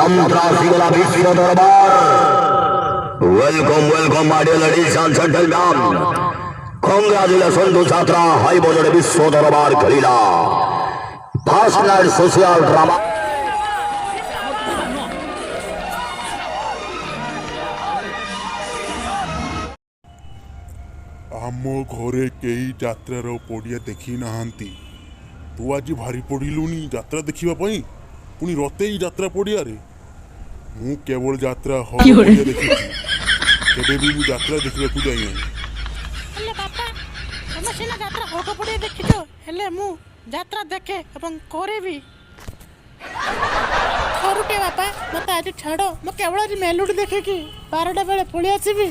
Yantra Sigala Vishwa Darbar. Welcome, my dear ladies and gentlemen. Congratulations to Chatra High Budget Vishwa Darbar Kalila. First night social drama. आम घरे कई यात्रार पड़िया देखी नहांती तू आज भारी पड़िलुनी यात्रा देखा पुणी रते यात्रा पड़िया रे मु केवल यात्रा पड़िया देखी केबे भी मु यात्रा देखा जाई हेले बापा तुम सीना यात्रा होग पड़िया देखिछो हेले मु यात्रा देखे एवं करे भी थरुटे बापा मत आज छाड़ो मु केवल आज मेलोडी देखे कि 12टा बेले पळि आसीबी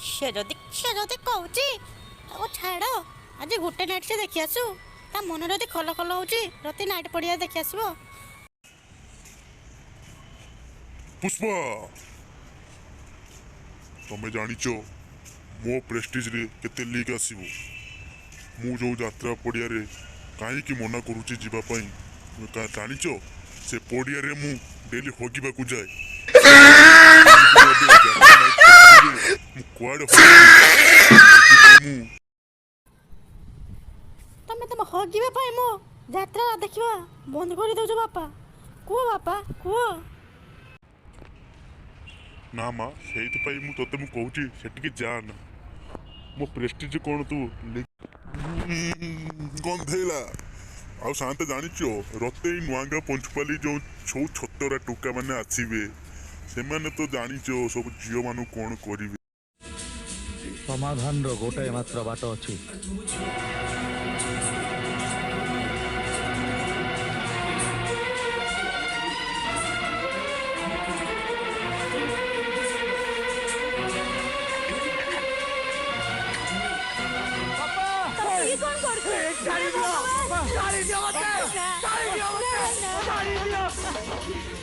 से जदि कहूची अब छाड़ आज गोटे नाइट से देखी आसु ता मन रति खल खल होची रति नाइट पड़िया देखी आसबो पुष्पा तमे जानिचो मो प्रेस्टीज रे केते लीक आसीबो मु जो यात्रा पड़िया रे काहे की मना करूची जीवा पई का जानिचो से पड़िया रे मु डेली होगिबा को जाए तमे हगिबा पाई मो यात्रा देखिबा बंद कर दउछ बापा कुओ ना माँ से मु तोते मु कहूची सेटिके जाना मो प्रेस्टीज कोन तू गंधेला आ शांत जानिचो रते नुआंगा पंचपाली जो छौ छतरा टोका माने आसीबे से माने तो जानिचो सब जियो मानु कोन करिवे समाधान रो गोटे मात्र बाट अछि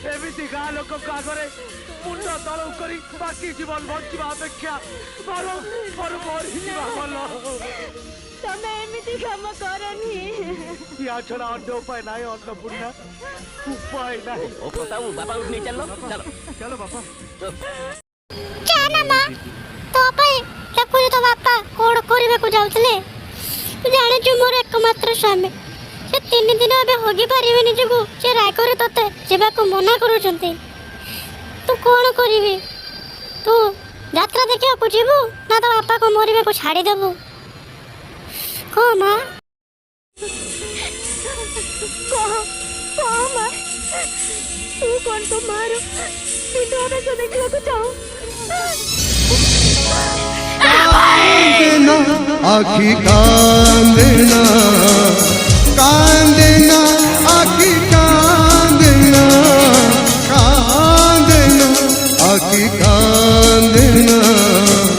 एमती गाँ लोक आगे मुंड तल करी बाकी जीवन बचा अपेक्षा भल भल तमे एमिति काम करनी या छड़ा अन्य उपाय ना अन्नपूर्णा उपाय ना ओ प्रताप बाबा उठ नहीं चलो चलो बापा जाना मां तो भाई देखो तो बापा कोड करबे को जाउतले जाने जो मोर एकमात्र स्वामी से 3 दिन अबे होगी पारिबेनी जगु जे राय करे तते जेबा को मना करूचंती तू कोन करिवे तू यात्रा देखिया को जेबू ना तो बापा को मोरिबे को छाड़ी देबू को मां को मां तू कौन तो मारो विधवा में तो देखला को चाहो आखी कान